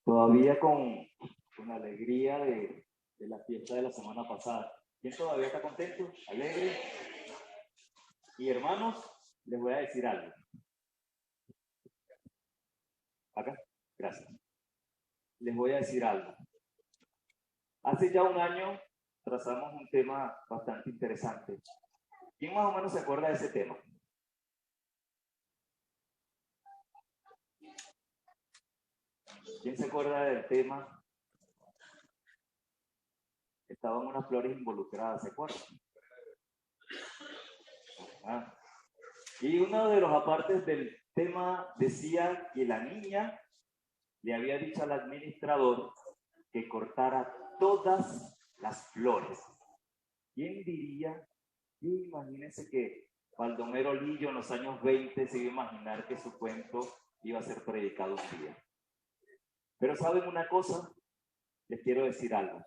Todavía con la alegría de la fiesta de la semana pasada. ¿Quién todavía está contento? ¿Alegre? Y hermanos, les voy a decir algo. Acá, gracias. Les voy a decir algo. Hace ya un año trazamos un tema bastante interesante. ¿Quién más o menos se acuerda de ese tema? ¿Quién se acuerda del tema? Estaban unas flores involucradas, ¿se acuerdan? Y uno de los apartes del tema decía que la niña le había dicho al administrador que cortara todas las flores. ¿Quién diría? Imagínense que Baldomero Lillo en los años 20 se iba a imaginar que su cuento iba a ser predicado un día. Pero ¿saben una cosa? Les quiero decir algo.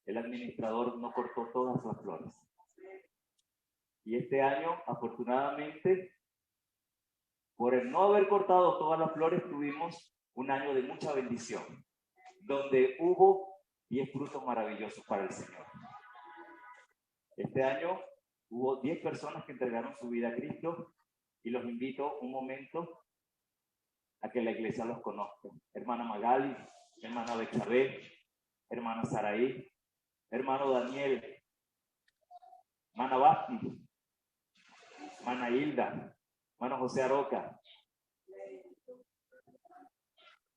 El administrador no cortó todas las flores. Y este año, afortunadamente, por el no haber cortado todas las flores, tuvimos un año de mucha bendición, donde hubo 10 frutos maravillosos para el Señor. Este año hubo 10 personas que entregaron su vida a Cristo y los invito un momento a que la iglesia los conozca. Hermana Magali, hermana Bechabé, hermana Saraí, hermano Daniel, hermana Basti, hermana Hilda, hermano José Aroca,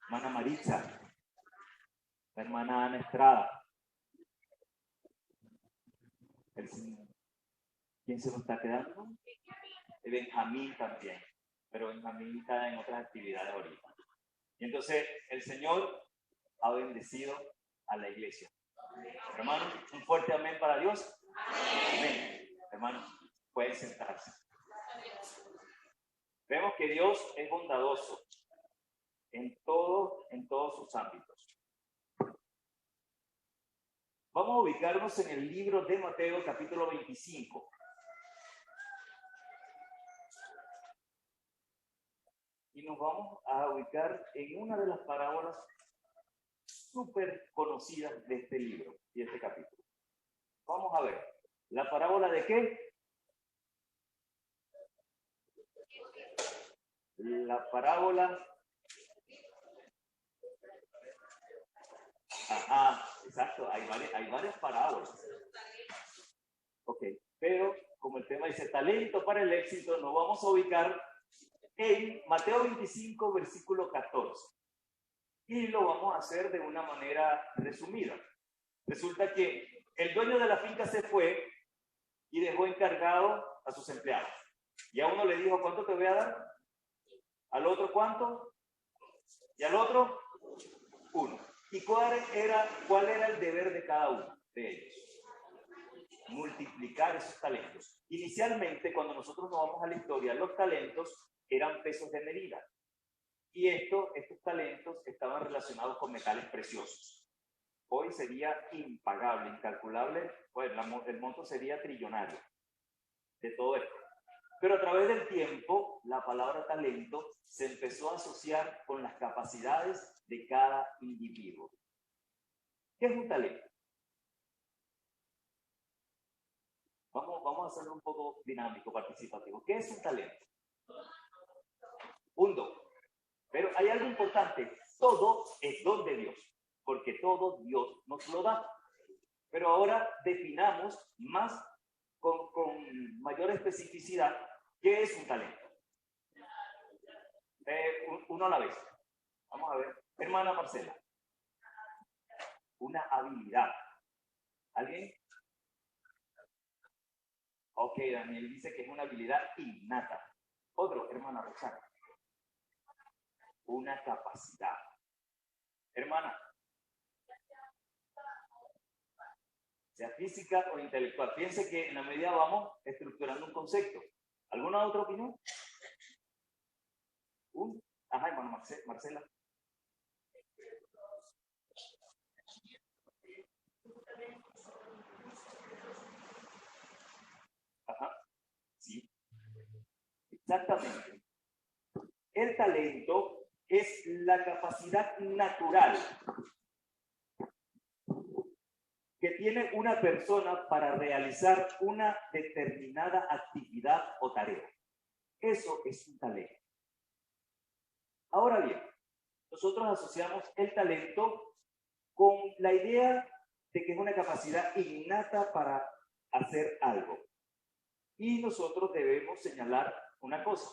hermana Maritza, la hermana Ana Estrada. ¿Quién se nos está quedando? Benjamín también, pero Benjamín está en otras actividades ahorita. Y entonces el Señor ha bendecido a la iglesia. Hermanos, un fuerte amén para Dios. Amén. Hermanos, pueden sentarse. Vemos que Dios es bondadoso en todos sus ámbitos. Vamos a ubicarnos en el libro de Mateo, capítulo 25. Y nos vamos a ubicar en una de las parábolas súper conocidas de este libro y este capítulo. Vamos a ver, ¿la parábola de qué? La parábola... exacto, hay varias parábolas. Ok, pero como el tema dice talento para el éxito, nos vamos a ubicar en Mateo 25, versículo 14. Y lo vamos a hacer de una manera resumida. Resulta que el dueño de la finca se fue y dejó encargado a sus empleados. Y a uno le dijo, ¿cuánto te voy a dar? Al otro, ¿cuánto? Y al otro, 1. ¿Y cuál era el deber de cada uno de ellos? Multiplicar esos talentos. Inicialmente, cuando nosotros nos vamos a la historia, los talentos eran pesos de medida. Y estos talentos estaban relacionados con metales preciosos. Hoy sería impagable, incalculable, pues el monto sería trillonario de todo esto. Pero a través del tiempo, la palabra talento se empezó a asociar con las capacidades de cada individuo. ¿Qué es un talento? Vamos a hacerlo un poco dinámico, participativo. ¿Qué es un talento? Un don. Pero hay algo importante. Todo es don de Dios, porque todo Dios nos lo da. Pero ahora definamos más con mayor especificidad qué es un talento. Uno a la vez. Vamos a ver. Hermana Marcela. Una habilidad. ¿Alguien? Ok, Daniel dice que es una habilidad innata. Otro, hermana Roxana. Una capacidad. Hermana. Sea física o intelectual. Piense que en la medida vamos estructurando un concepto. ¿Alguna otra opinión? Hermano Marcela. Sí. Exactamente. El talento es la capacidad natural que tiene una persona para realizar una determinada actividad o tarea. Eso es un talento. Ahora bien, nosotros asociamos el talento con la idea de que es una capacidad innata para hacer algo. Y nosotros debemos señalar una cosa.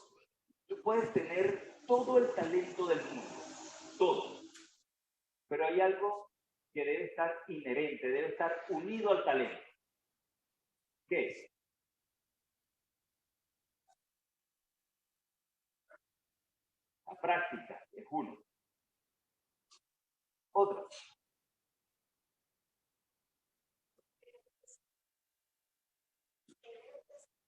Tú puedes tener todo el talento del mundo, todo. Pero hay algo que debe estar inherente, debe estar unido al talento. ¿Qué es? La práctica es uno. Otro.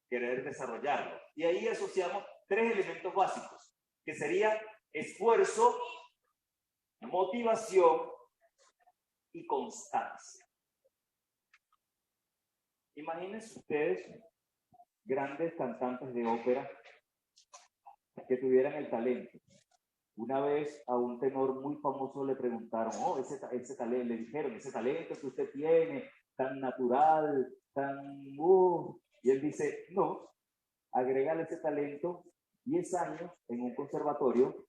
Querer desarrollarlo. Y ahí asociamos 3 elementos básicos, que sería esfuerzo, motivación y constancia. Imagínense ustedes grandes cantantes de ópera que tuvieran el talento. Una vez a un tenor muy famoso le preguntaron, ese talento, le dijeron, ese talento que usted tiene, tan natural, tan... y él dice, no, agrégale ese talento 10 años en un conservatorio,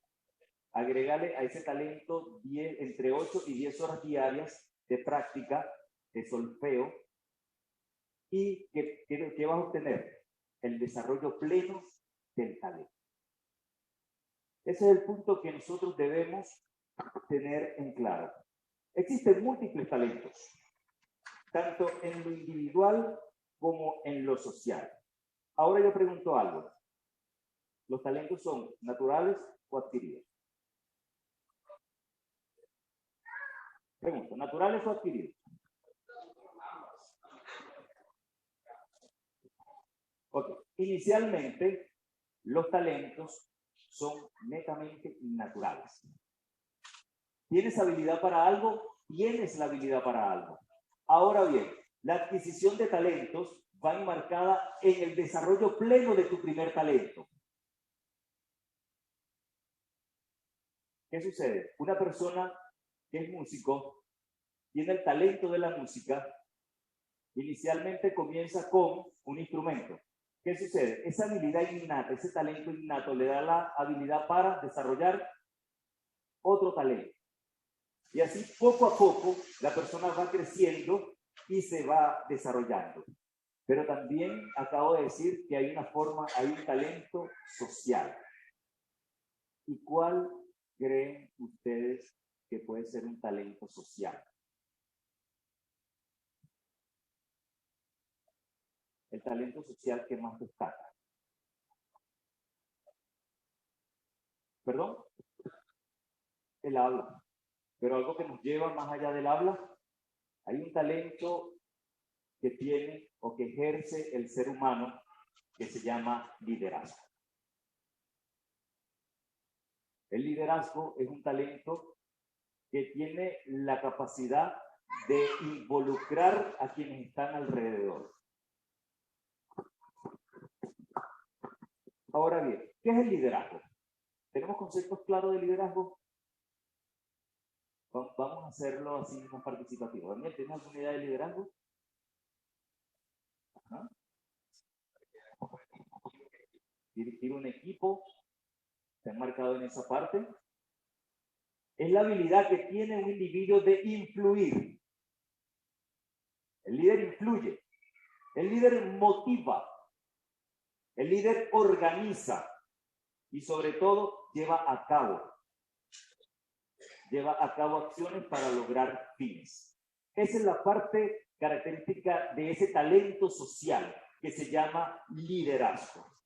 agrégale a ese talento entre 8 y 10 horas diarias de práctica, de solfeo, y ¿qué vas a obtener? El desarrollo pleno del talento. Ese es el punto que nosotros debemos tener en claro. Existen múltiples talentos, tanto en lo individual como en lo social. Ahora yo pregunto algo. ¿Los talentos son naturales o adquiridos? Pregunto, ¿naturales o adquiridos? Ok. Inicialmente, los talentos son netamente naturales. ¿Tienes habilidad para algo? Tienes la habilidad para algo. Ahora bien, la adquisición de talentos va enmarcada en el desarrollo pleno de tu primer talento. ¿Qué sucede? Una persona que es músico tiene el talento de la música, inicialmente comienza con un instrumento. ¿Qué sucede? Esa habilidad innata, ese talento innato le da la habilidad para desarrollar otro talento. Y así poco a poco la persona va creciendo y se va desarrollando. Pero también acabo de decir que hay un talento social. ¿Y cuál creen ustedes que puede ser un talento social? El talento social que más destaca. ¿Perdón? El habla. Pero algo que nos lleva más allá del habla, hay un talento que tiene o que ejerce el ser humano que se llama liderazgo. El liderazgo es un talento que tiene la capacidad de involucrar a quienes están alrededor. Ahora bien, ¿qué es el liderazgo? ¿Tenemos conceptos claros de liderazgo? Vamos a hacerlo así más participativo. Daniel, ¿tienes alguna idea de liderazgo? ¿Ah? Dirigir un equipo, ¿se han marcado en esa parte? Es la habilidad que tiene un individuo de influir. El líder influye. El líder motiva. El líder organiza. Y sobre todo, lleva a cabo acciones para lograr fines. Esa es la parte característica de ese talento social que se llama liderazgo.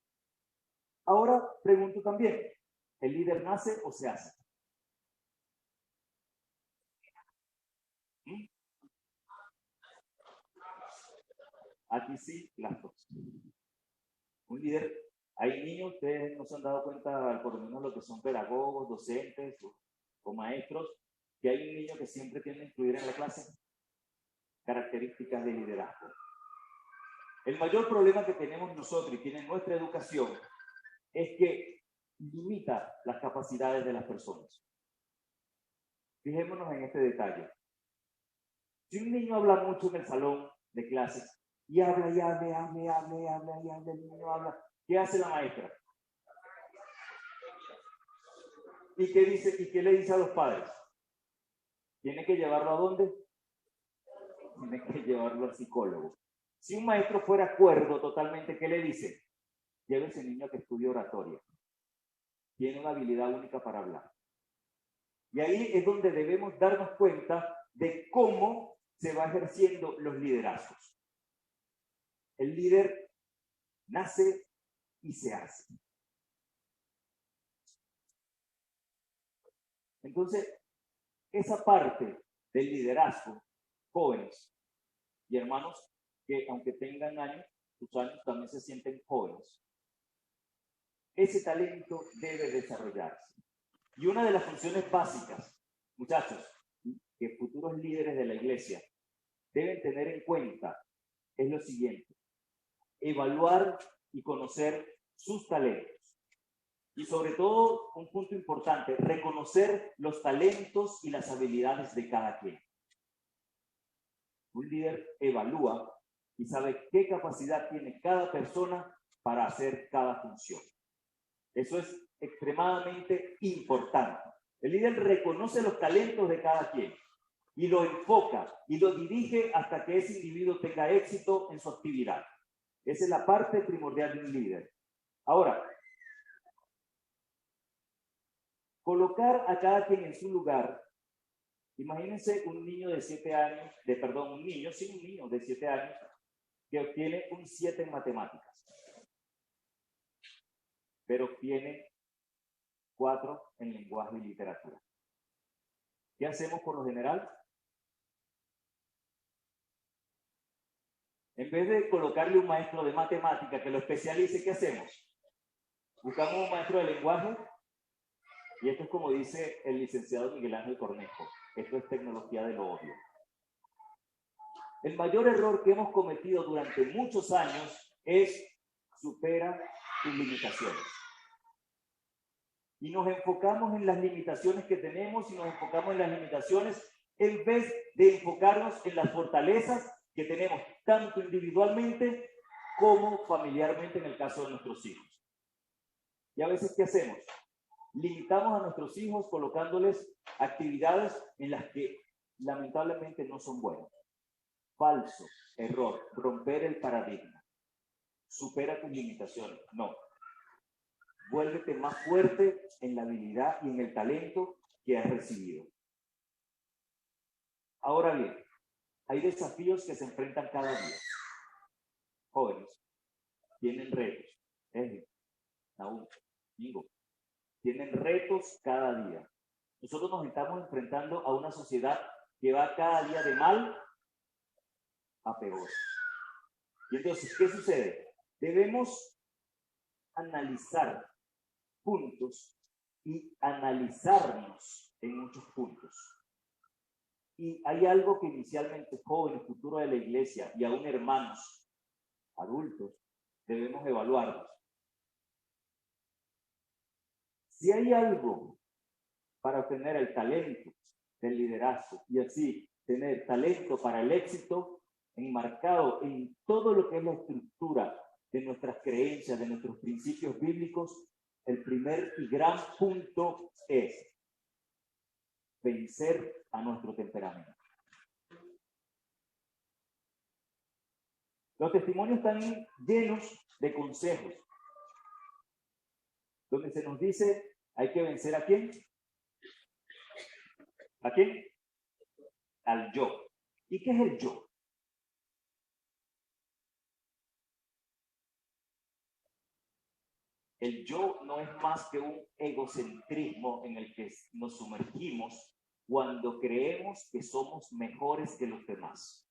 Ahora pregunto también, ¿el líder nace o se hace? Aquí sí, las dos. Un líder, hay niños, ustedes no se han dado cuenta, por lo menos lo que son pedagogos, docentes o maestros, que hay un niño que siempre tiende a influir en la clase. Características de liderazgo. El mayor problema que tenemos nosotros y tiene nuestra educación es que limita las capacidades de las personas. Fijémonos en este detalle. Si un niño habla mucho en el salón de clases y habla, el niño habla, ¿qué hace la maestra? ¿Y qué dice? ¿Y qué le dice a los padres? ¿Tiene que llevarlo a dónde? Tiene que llevarlo al psicólogo. Si un maestro fuera cuerdo totalmente, ¿qué le dice? Lleve a ese niño que estudie oratoria. Tiene una habilidad única para hablar. Y ahí es donde debemos darnos cuenta de cómo se va ejerciendo los liderazgos. El líder nace y se hace. Entonces, esa parte del liderazgo, jóvenes y hermanos que aunque tengan años, sus años también se sienten jóvenes, ese talento debe desarrollarse. Y una de las funciones básicas, muchachos, que futuros líderes de la iglesia deben tener en cuenta es lo siguiente: evaluar y conocer sus talentos. Y sobre todo, un punto importante, reconocer los talentos y las habilidades de cada quien. Un líder evalúa y sabe qué capacidad tiene cada persona para hacer cada función. Eso es extremadamente importante. El líder reconoce los talentos de cada quien y lo enfoca y lo dirige hasta que ese individuo tenga éxito en su actividad. Esa es la parte primordial de un líder. Ahora, colocar a cada quien en su lugar. Imagínense un niño de 7 años, un niño de 7 años que obtiene un 7 en matemáticas, pero obtiene 4 en lenguaje y literatura. ¿Qué hacemos por lo general? En vez de colocarle un maestro de matemática que lo especialice, ¿qué hacemos? Buscamos un maestro de lenguaje, y esto es como dice el licenciado Miguel Ángel Cornejo, esto es tecnología de lo obvio. El mayor error que hemos cometido durante muchos años es supera tus limitaciones. Y nos enfocamos en las limitaciones que tenemos y nos enfocamos en las limitaciones en vez de enfocarnos en las fortalezas que tenemos tanto individualmente como familiarmente en el caso de nuestros hijos. Y a veces, ¿qué hacemos? Limitamos a nuestros hijos colocándoles actividades en las que lamentablemente no son buenas. Falso, error, romper el paradigma. Supera tus limitaciones. No. Vuélvete más fuerte en la habilidad y en el talento que has recibido. Ahora bien, hay desafíos que se enfrentan cada día. Jóvenes tienen retos. Naúm, Ingo, tienen retos cada día. Nosotros nos estamos enfrentando a una sociedad que va cada día de mal a peor. Y entonces, ¿qué sucede? Debemos analizar puntos y analizarnos en muchos puntos. Y hay algo que inicialmente jóvenes, futuro de la iglesia y aún hermanos, adultos, debemos evaluarnos. Si hay algo para obtener el talento del liderazgo y así tener talento para el éxito, enmarcado en todo lo que es la estructura de nuestras creencias, de nuestros principios bíblicos, el primer y gran punto es vencer a nuestro temperamento. Los testimonios están llenos de consejos, donde se nos dice, hay que vencer ¿a quién? ¿A quién? Al yo. ¿Y qué es el yo? El yo no es más que un egocentrismo en el que nos sumergimos cuando creemos que somos mejores que los demás.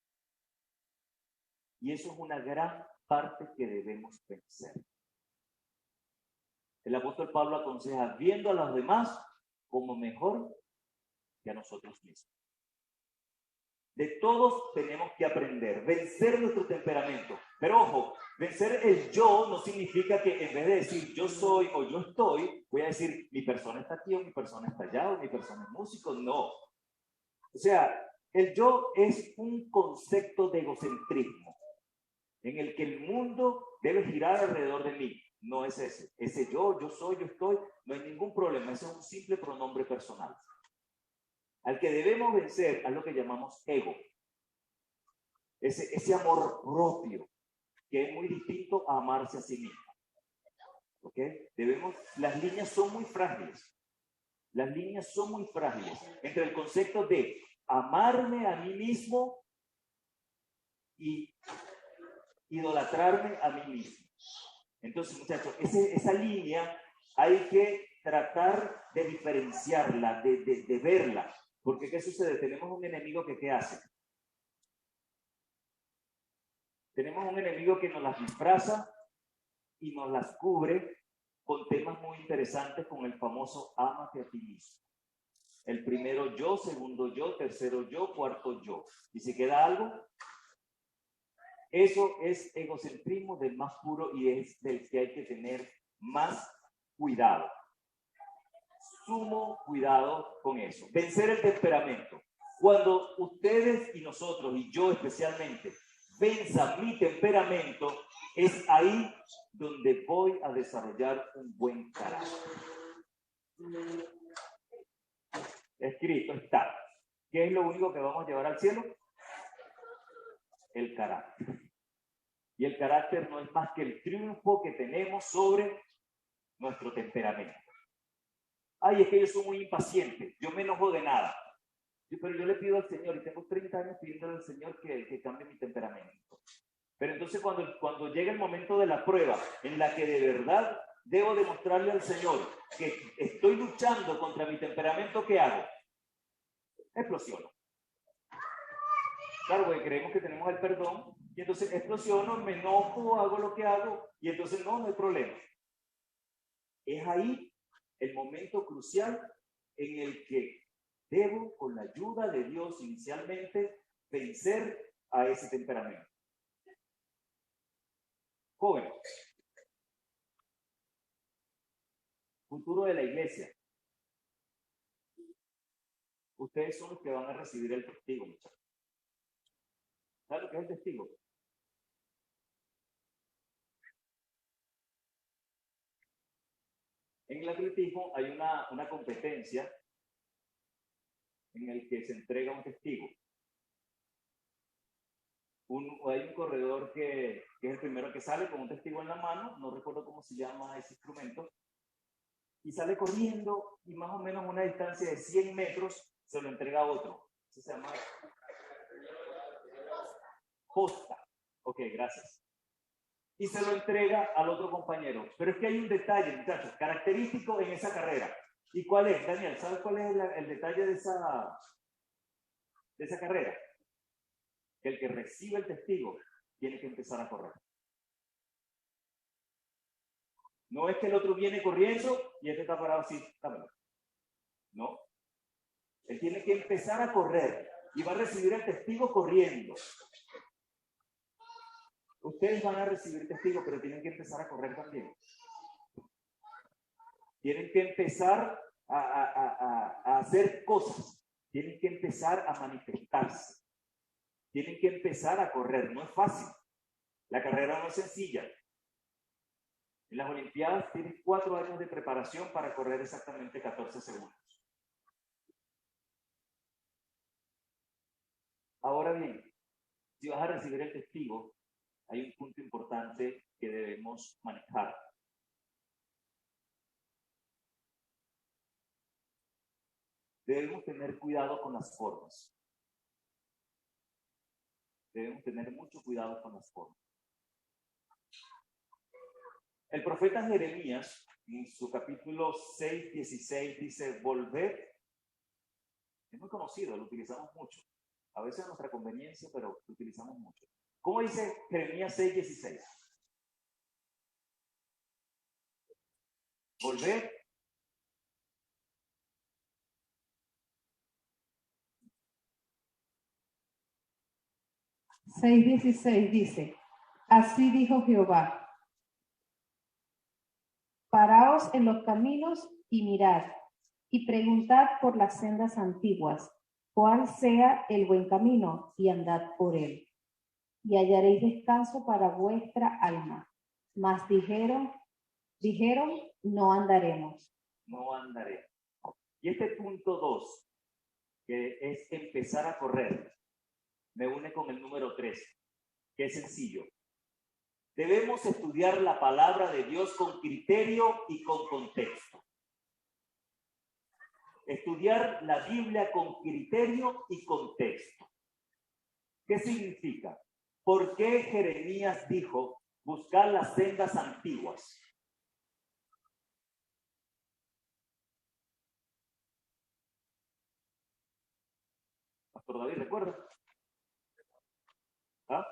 Y eso es una gran parte que debemos vencer. El apóstol Pablo aconseja viendo a los demás como mejor que a nosotros mismos. De todos tenemos que aprender, vencer nuestro temperamento. Pero ojo, vencer el yo no significa que en vez de decir yo soy o yo estoy, voy a decir mi persona está aquí o mi persona está allá o mi persona es músico. No. O sea, el yo es un concepto de egocentrismo en el que el mundo debe girar alrededor de mí. No es ese. Ese yo soy, yo estoy, no hay ningún problema. Ese es un simple pronombre personal. Al que debemos vencer a lo que llamamos ego. Ese amor propio, que es muy distinto a amarse a sí mismo. ¿Ok? Las líneas son muy frágiles. Las líneas son muy frágiles entre el concepto de amarme a mí mismo y idolatrarme a mí mismo. Entonces, muchachos, esa línea hay que tratar de diferenciarla, de verla. Porque, ¿qué sucede? Tenemos un enemigo que, ¿qué hace? Tenemos un enemigo que nos las disfraza y nos las cubre con temas muy interesantes, con el famoso ámate a ti mismo. El primero yo, segundo yo, tercero yo, cuarto yo. ¿Y si queda algo? Eso es egocentrismo del más puro y es del que hay que tener más cuidado. Sumo cuidado con eso. Vencer el temperamento. Cuando ustedes y nosotros, y yo especialmente, venza mi temperamento, es ahí donde voy a desarrollar un buen carácter. Escrito está. ¿Qué es lo único que vamos a llevar al cielo? El carácter. Y el carácter no es más que el triunfo que tenemos sobre nuestro temperamento. Ay, es que yo soy muy impaciente, yo me enojo de nada. Pero yo le pido al Señor, y tengo 30 años pidiéndole al Señor que cambie mi temperamento. Pero entonces cuando llega el momento de la prueba, en la que de verdad debo demostrarle al Señor que estoy luchando contra mi temperamento, ¿qué hago? Explosiono. Claro, porque creemos que tenemos el perdón, y entonces explosiono, me enojo, hago lo que hago, y entonces no hay problema. Es ahí el momento crucial en el que debo, con la ayuda de Dios inicialmente, vencer a ese temperamento. Jóvenes, futuro de la iglesia. Ustedes son los que van a recibir el testigo, muchachos. ¿Saben lo que es el testigo? En el atletismo hay una competencia en el que se entrega un testigo. Hay un corredor que es el primero que sale con un testigo en la mano, no recuerdo cómo se llama ese instrumento, y sale corriendo y más o menos a una distancia de 100 metros se lo entrega a otro. Eso se llama posta. Ok, gracias. Y se lo entrega al otro compañero. Pero es que hay un detalle, muchachos, característico en esa carrera. ¿Y cuál es, Daniel? ¿Sabes cuál es el detalle de esa carrera? Que el que recibe el testigo tiene que empezar a correr. No es que el otro viene corriendo y este está parado así, dámelo. No. Él tiene que empezar a correr y va a recibir el testigo corriendo. Ustedes van a recibir testigo, pero tienen que empezar a correr también. Tienen que empezar a hacer cosas. Tienen que empezar a manifestarse. Tienen que empezar a correr. No es fácil. La carrera no es sencilla. En las Olimpiadas tienes 4 años de preparación para correr exactamente 14 segundos. Ahora bien, si vas a recibir el testigo, hay un punto importante que debemos manejar. Debemos tener cuidado con las formas. Debemos tener mucho cuidado con las formas. El profeta Jeremías, en su capítulo 6:16, dice, volved. Es muy conocido, lo utilizamos mucho. A veces a nuestra conveniencia, pero lo utilizamos mucho. ¿Cómo dice Jeremías 6:16? Volved. 6:16 dice, así dijo Jehová, paraos en los caminos y mirad, y preguntad por las sendas antiguas, cuál sea el buen camino, y andad por él, y hallaréis descanso para vuestra alma. Mas dijeron, no andaremos. No andaré. Y este punto 2, que es empezar a correr, me une con el número 3, que es sencillo. Debemos estudiar la palabra de Dios con criterio y con contexto. Estudiar la Biblia con criterio y contexto. ¿Qué significa? ¿Por qué Jeremías dijo buscar las sendas antiguas? Pastor David, ¿recuerda? ¿Ah?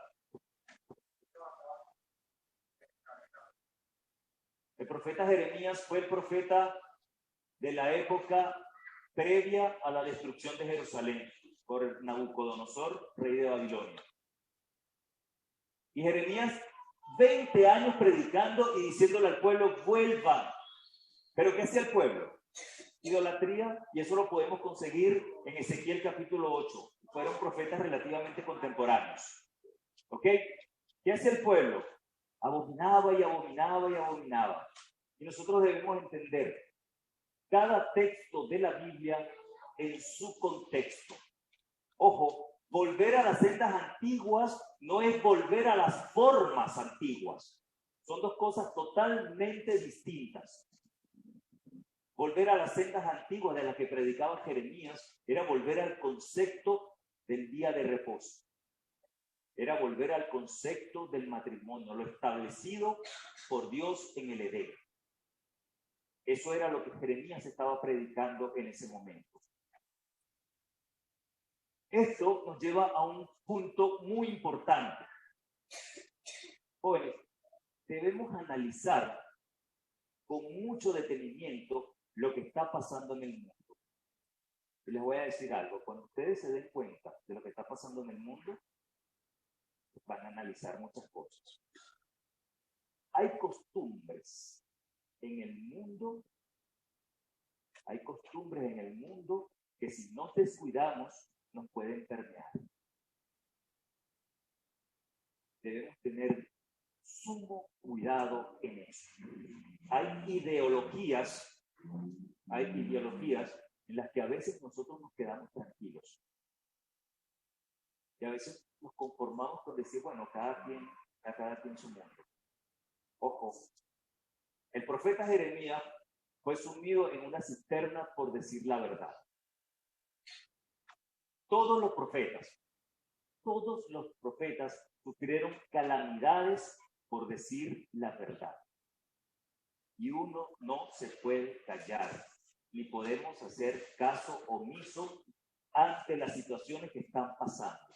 El profeta Jeremías fue el profeta de la época previa a la destrucción de Jerusalén por Nabucodonosor, rey de Babilonia. Y Jeremías, 20 años predicando y diciéndole al pueblo, vuelvan. ¿Pero qué hacía el pueblo? Idolatría, y eso lo podemos conseguir en Ezequiel capítulo 8. Fueron profetas relativamente contemporáneos. ¿Ok? ¿Qué hacía el pueblo? Abominaba y abominaba y abominaba. Y nosotros debemos entender cada texto de la Biblia en su contexto. Ojo, volver a las sendas antiguas no es volver a las formas antiguas. Son dos cosas totalmente distintas. Volver a las sendas antiguas de las que predicaba Jeremías era volver al concepto del día de reposo. Era volver al concepto del matrimonio, lo establecido por Dios en el Edén. Eso era lo que Jeremías estaba predicando en ese momento. Esto nos lleva a un punto muy importante. Jóvenes, debemos analizar con mucho detenimiento lo que está pasando en el mundo. Y les voy a decir algo, cuando ustedes se den cuenta de lo que está pasando en el mundo, van a analizar muchas cosas. Hay costumbres en el mundo que si nos descuidamos nos pueden permear. Debemos tener sumo cuidado en eso. Hay ideologías en las que a veces nosotros nos quedamos tranquilos. Y a veces nos conformamos con decir, bueno, cada quien su mundo. Ojo, el profeta Jeremías fue sumido en una cisterna por decir la verdad. Todos los profetas sufrieron calamidades por decir la verdad. Y uno no se puede callar, ni podemos hacer caso omiso ante las situaciones que están pasando.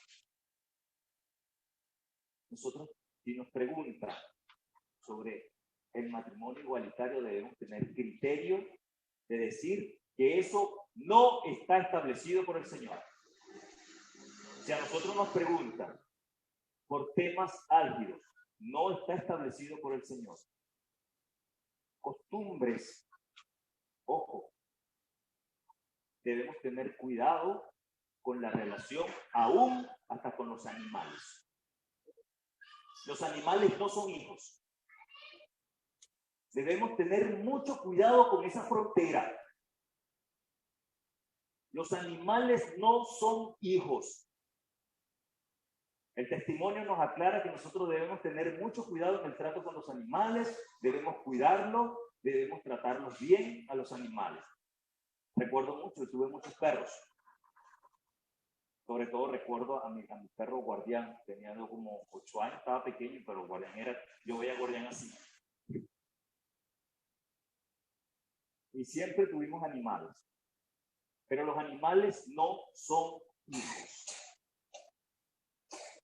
Nosotros, si nos preguntan sobre el matrimonio igualitario, debemos tener criterio de decir que eso no está establecido por el Señor. Si a nosotros nos preguntan por temas álgidos, no está establecido por el Señor. Costumbres, ojo, debemos tener cuidado con la relación, aún hasta con los animales. Los animales no son hijos. Debemos tener mucho cuidado con esa frontera. Los animales no son hijos. El testimonio nos aclara que nosotros debemos tener mucho cuidado en el trato con los animales, debemos cuidarlos, debemos tratarlos bien a los animales. Recuerdo mucho, tuve muchos perros. Sobre todo recuerdo a mi perro Guardián, tenía como 8 años, estaba pequeño, pero Guardián yo veía a Guardián así. Y siempre tuvimos animales. Pero los animales no son hijos.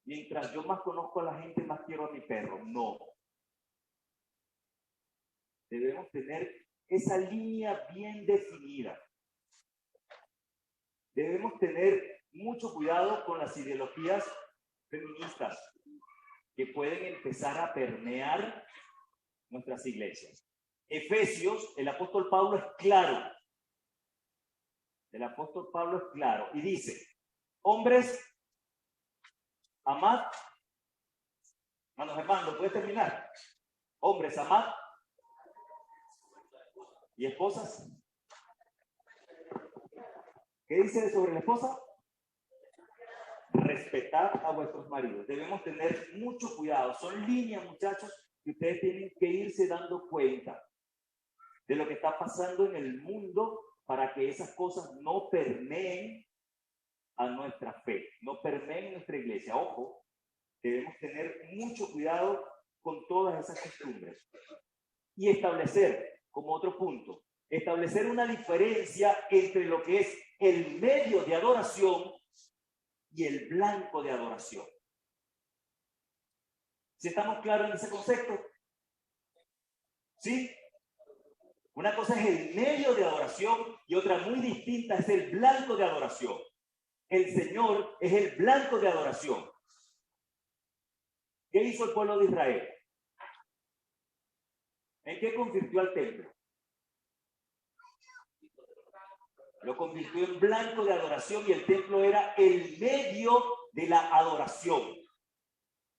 Mientras yo más conozco a la gente, más quiero a mi perro. No. Debemos tener esa línea bien definida. Debemos tener mucho cuidado con las ideologías feministas que pueden empezar a permear nuestras iglesias. Efesios, el apóstol Pablo es claro. El apóstol Pablo es claro y dice, hombres, amad. Hermanos, hermanos, ¿puedes terminar? Hombres, amad. ¿Y esposas? ¿Qué dice sobre la esposa? Respetad a vuestros maridos. Debemos tener mucho cuidado. Son líneas, muchachos, que ustedes tienen que irse dando cuenta de lo que está pasando en el mundo para que esas cosas no permeen a nuestra fe, no permeen nuestra iglesia. Ojo, debemos tener mucho cuidado con todas esas costumbres. Y establecer, como otro punto, establecer una diferencia entre lo que es el medio de adoración y el blanco de adoración. ¿Sí estamos claros en ese concepto? ¿Sí? Una cosa es el medio de adoración y otra muy distinta es el blanco de adoración. El Señor es el blanco de adoración. ¿Qué hizo el pueblo de Israel? ¿En qué convirtió al templo? Lo convirtió en blanco de adoración y el templo era el medio de la adoración.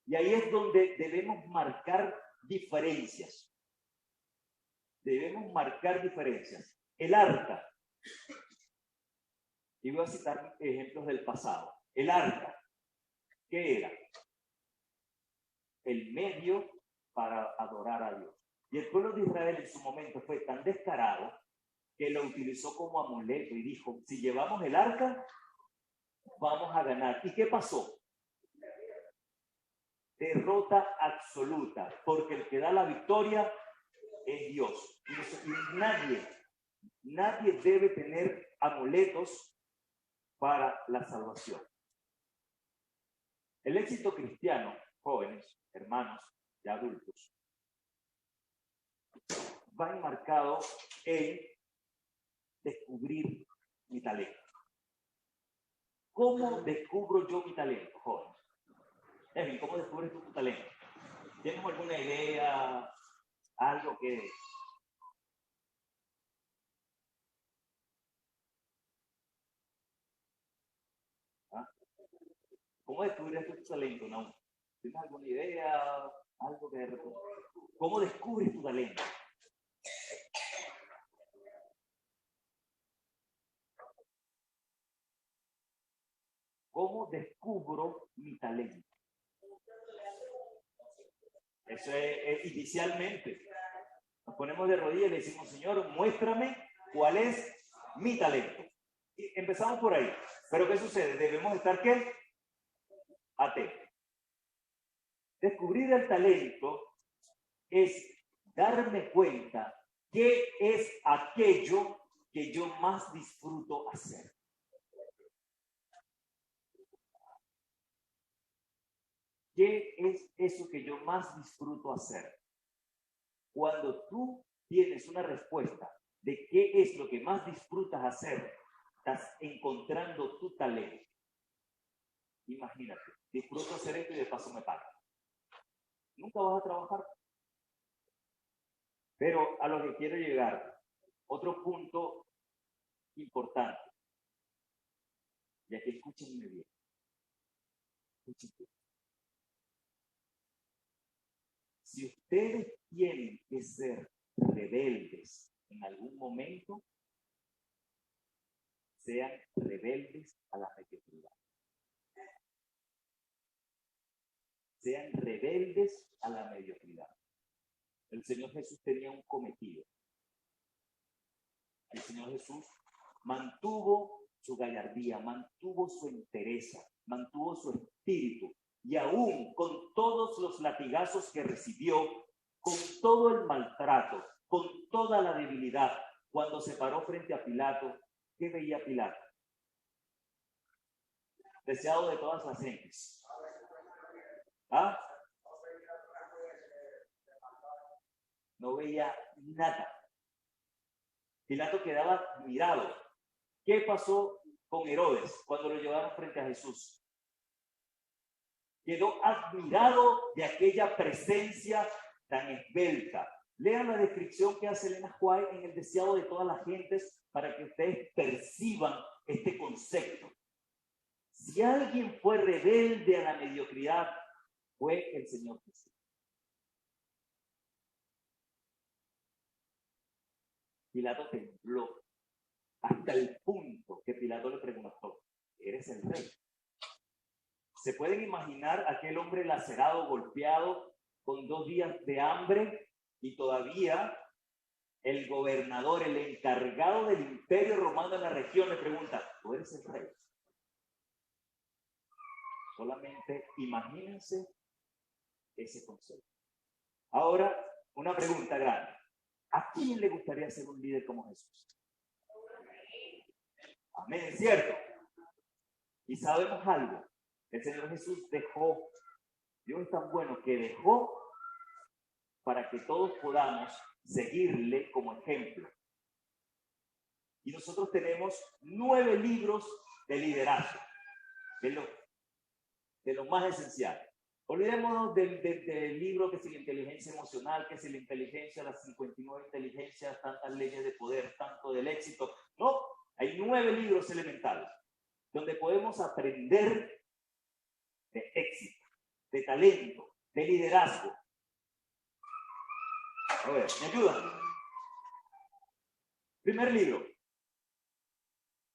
Y ahí es donde debemos marcar diferencias. Debemos marcar diferencias. El arca. Y voy a citar ejemplos del pasado. El arca. ¿Qué era? El medio para adorar a Dios. Y el pueblo de Israel en su momento fue tan descarado que lo utilizó como amuleto y dijo, si llevamos el arca, vamos a ganar. ¿Y qué pasó? Derrota absoluta, porque el que da la victoria es Dios. Y nadie debe tener amuletos para la salvación. El éxito cristiano, jóvenes, hermanos y adultos, va enmarcado en descubrir mi talento. ¿Cómo descubro yo mi talento, joven? Evan, ¿cómo descubres tú tu talento? ¿Tienes alguna idea? Algo que... ¿Ah? ¿Cómo descubres tú tu talento, no? ¿Tienes alguna idea? Algo que de repente... ¿Cómo descubres tu talento? ¿Cómo descubro mi talento? Eso es inicialmente. Nos ponemos de rodillas y le decimos, Señor, muéstrame cuál es mi talento. Y empezamos por ahí. Pero ¿qué sucede? Debemos estar, ¿qué? Atentos. Descubrir el talento es darme cuenta qué es aquello que yo más disfruto hacer. ¿Qué es eso que yo más disfruto hacer? Cuando tú tienes una respuesta de qué es lo que más disfrutas hacer, estás encontrando tu talento. Imagínate, disfruto hacer esto y de paso me pagan. Nunca vas a trabajar. Pero a lo que quiero llegar, otro punto importante. Y aquí escúchenme bien. Escúchenme. Si ustedes tienen que ser rebeldes en algún momento, sean rebeldes a la mediocridad. Sean rebeldes a la mediocridad. El Señor Jesús tenía un cometido. El Señor Jesús mantuvo su gallardía, mantuvo su entereza, mantuvo su espíritu. Y aún con todos los latigazos que recibió, con todo el maltrato, con toda la debilidad, cuando se paró frente a Pilato, ¿qué veía Pilato? Deseado de todas las gentes. ¿Ah? No veía nada. Pilato quedaba admirado. ¿Qué pasó con Herodes cuando lo llevaron frente a Jesús? Quedó admirado de aquella presencia tan esbelta. Lean la descripción que hace Elena White en El deseado de todas las gentes para que ustedes perciban este concepto. Si alguien fue rebelde a la mediocridad, fue el Señor Jesús. Pilato tembló hasta el punto que Pilato le preguntó, ¿eres el rey? ¿Se pueden imaginar aquel hombre lacerado, golpeado, con 2 días de hambre y todavía el gobernador, el encargado del imperio romano en la región le pregunta, ¿tú eres el rey? Solamente imagínense ese concepto. Ahora, una pregunta grande. ¿A quién le gustaría ser un líder como Jesús? Amén, ¿cierto? Y sabemos algo. El Señor Jesús dejó, Dios es tan bueno que dejó para que todos podamos seguirle como ejemplo. Y nosotros tenemos 9 libros de liderazgo, de lo más esencial. Olvidémonos del libro que es la inteligencia emocional, que es la inteligencia, las 59 inteligencias, tantas leyes de poder, tanto del éxito. No, hay 9 libros elementales donde podemos aprender de éxito, de talento, de liderazgo. A ver, ¿me ayudan? Primer libro.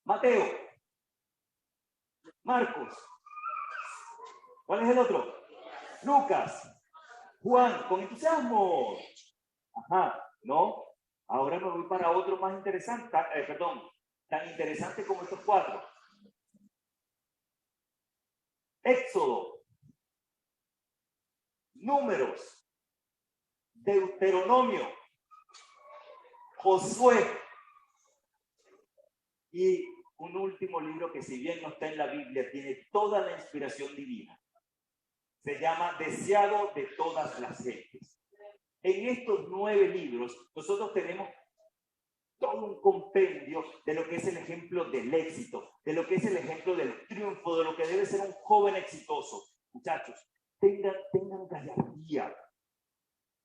Mateo. Marcos. ¿Cuál es el otro? Lucas. Juan, con entusiasmo. Ajá, no. Ahora me voy para otro más interesante, tan interesante como estos 4. Éxodo. Números. Deuteronomio. Josué. Y un último libro que, si bien no está en la Biblia, tiene toda la inspiración divina. Se llama Deseado de todas las gentes. En estos 9 libros, nosotros tenemos todo un compendio de lo que es el ejemplo del éxito, de lo que es el ejemplo del triunfo, de lo que debe ser un joven exitoso. Muchachos, tengan gallardía.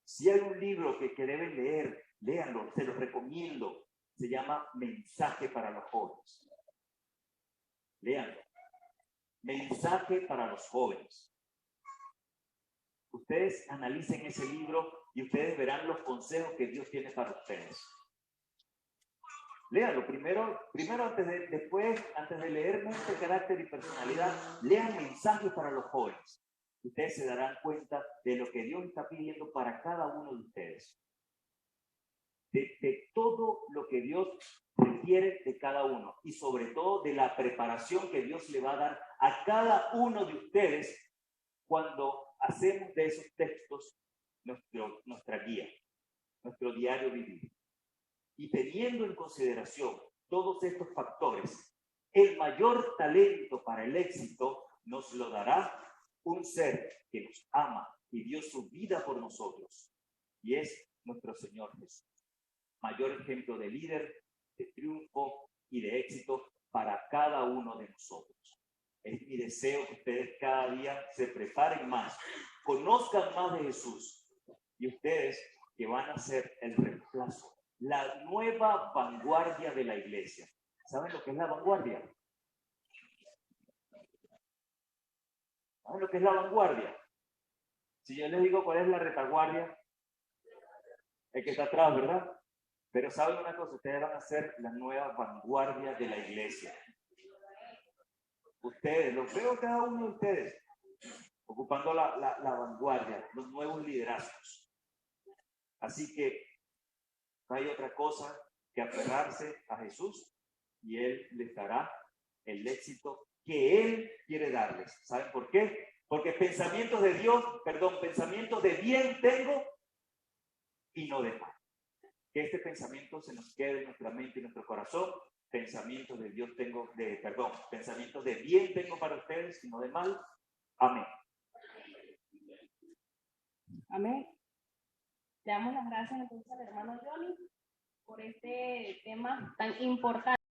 Si hay un libro que deben leer, léanlo, se los recomiendo. Se llama Mensaje para los jóvenes. Léanlo. Mensaje para los jóvenes. Ustedes analicen ese libro y ustedes verán los consejos que Dios tiene para ustedes. Léanlo primero antes de leer mente, carácter y personalidad, lean Mensajes para los jóvenes. Ustedes se darán cuenta de lo que Dios está pidiendo para cada uno de ustedes. De todo lo que Dios requiere de cada uno y sobre todo de la preparación que Dios le va a dar a cada uno de ustedes cuando hacemos de esos textos nuestra guía, nuestro diario vivir. Y teniendo en consideración todos estos factores, el mayor talento para el éxito nos lo dará un ser que nos ama y dio su vida por nosotros, y es nuestro Señor Jesús. Mayor ejemplo de líder, de triunfo y de éxito para cada uno de nosotros. Es mi deseo que ustedes cada día se preparen más, conozcan más de Jesús, y ustedes que van a ser el reemplazo, la nueva vanguardia de la iglesia. ¿Saben lo que es la vanguardia? ¿Saben lo que es la vanguardia? Si yo les digo cuál es la retaguardia, el que está atrás, ¿verdad? Pero saben una cosa, ustedes van a ser la nueva vanguardia de la iglesia. Ustedes, los veo cada uno de ustedes, ocupando la vanguardia, los nuevos liderazgos. Así que no hay otra cosa que aferrarse a Jesús y Él les dará el éxito que Él quiere darles. ¿Saben por qué? Porque pensamientos de bien tengo y no de mal. Que este pensamiento se nos quede en nuestra mente y nuestro corazón. Pensamientos de bien tengo para ustedes y no de mal. Amén. Amén. Le damos las gracias entonces al hermano Johnny por este tema tan importante.